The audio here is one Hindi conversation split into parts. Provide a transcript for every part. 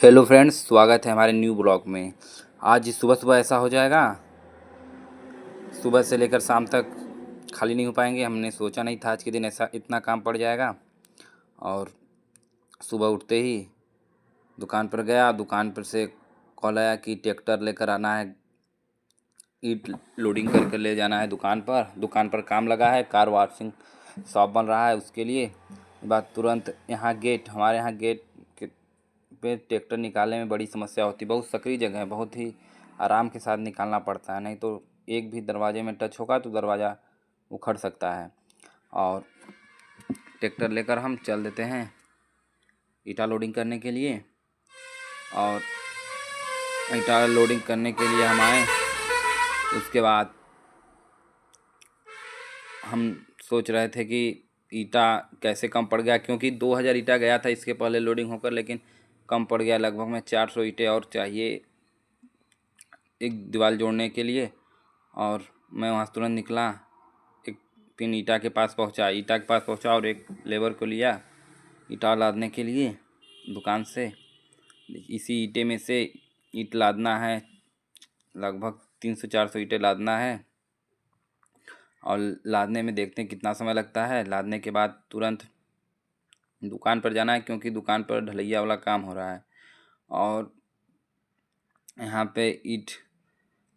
हेलो फ्रेंड्स, स्वागत है हमारे न्यू ब्लॉग में। आज सुबह सुबह ऐसा हो जाएगा, सुबह से लेकर शाम तक खाली नहीं हो पाएंगे। हमने सोचा नहीं था आज के दिन ऐसा इतना काम पड़ जाएगा। और सुबह उठते ही दुकान पर गया, दुकान पर से कॉल आया कि ट्रैक्टर लेकर आना है, ईट लोडिंग करके ले जाना है दुकान पर काम लगा है, कार वॉशिंग शॉप बन रहा है, उसके लिए बात तुरंत यहाँ हमारे यहाँ गेट पे ट्रैक्टर निकालने में बड़ी समस्या होती है। बहुत सकरी जगह है, बहुत ही आराम के साथ निकालना पड़ता है, नहीं तो एक भी दरवाजे में टच होगा तो दरवाज़ा उखड़ सकता है। और ट्रैक्टर लेकर हम चल देते हैं ईटा लोडिंग करने के लिए। और ईटा लोडिंग करने के लिए हम आए, उसके बाद हम सोच रहे थे कि ईटा कैसे कम पड़ गया, क्योंकि 2000 ईटा गया था इसके पहले लोडिंग होकर, लेकिन कम पड़ गया। लगभग में 400 ईंटें और चाहिए एक दीवार जोड़ने के लिए। और मैं वहाँ से तुरंत निकला, एक फिर ईटा के पास पहुँचा और एक लेबर को लिया ईटा लादने के लिए दुकान से। इसी ईंटे में से ईंट लादना है, लगभग 300-400 ईंटें लादना है। और लादने में देखते हैं कितना समय लगता है। लादने के बाद तुरंत दुकान पर जाना है, क्योंकि दुकान पर ढलैया वाला काम हो रहा है। और यहाँ पे ईंट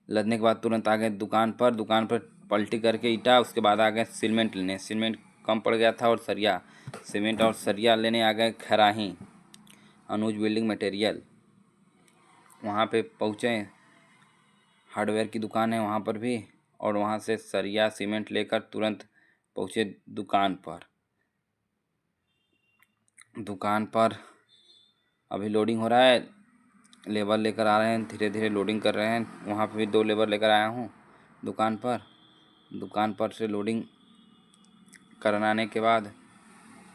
लदने के बाद तुरंत आ गए दुकान पर पलटी करके ईटा, उसके बाद आ गए सीमेंट लेने। सीमेंट कम पड़ गया था और सीमेंट और सरिया लेने आ गए खराही, अनुज बिल्डिंग मटेरियल। वहाँ पे पहुँचे, हार्डवेयर की दुकान है वहाँ पर भी, और वहाँ से सरिया सीमेंट लेकर तुरंत पहुँचे दुकान पर अभी लोडिंग हो रहा है, लेबर लेकर आ रहे हैं, धीरे धीरे लोडिंग कर रहे हैं। वहाँ पे भी 2 लेबर लेकर आया हूँ दुकान पर से लोडिंग कराने के बाद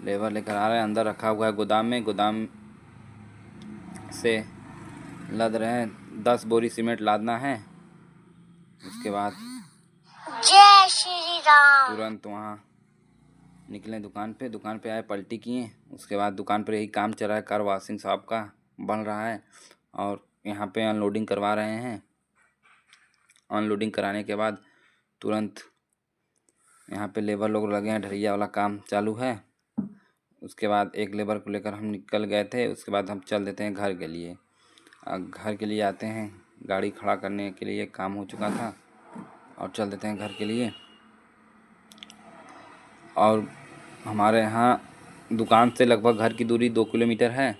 लेबर लेकर आ रहे हैं, अंदर रखा हुआ है गोदाम से लद रहे हैं। 10 बोरी सीमेंट लादना है। उसके बाद जय श्री राम तुरंत वहाँ निकले दुकान पे आए, पलटी किए। उसके बाद दुकान पर यही काम चल रहा है, कार वॉशिंग शॉप का बन रहा है, और यहाँ पे अनलोडिंग करवा रहे हैं। अनलोडिंग कराने के बाद तुरंत यहाँ पे लेबर लोग लगे हैं, ढलैया वाला काम चालू है। उसके बाद एक लेबर को लेकर हम निकल गए थे। उसके बाद हम चल देते हैं घर के लिए। घर के लिए आते हैं, गाड़ी खड़ा करने के लिए काम हो चुका था, और चल देते हैं घर के लिए। और हमारे यहाँ दुकान से लगभग घर की दूरी 2 किलोमीटर है।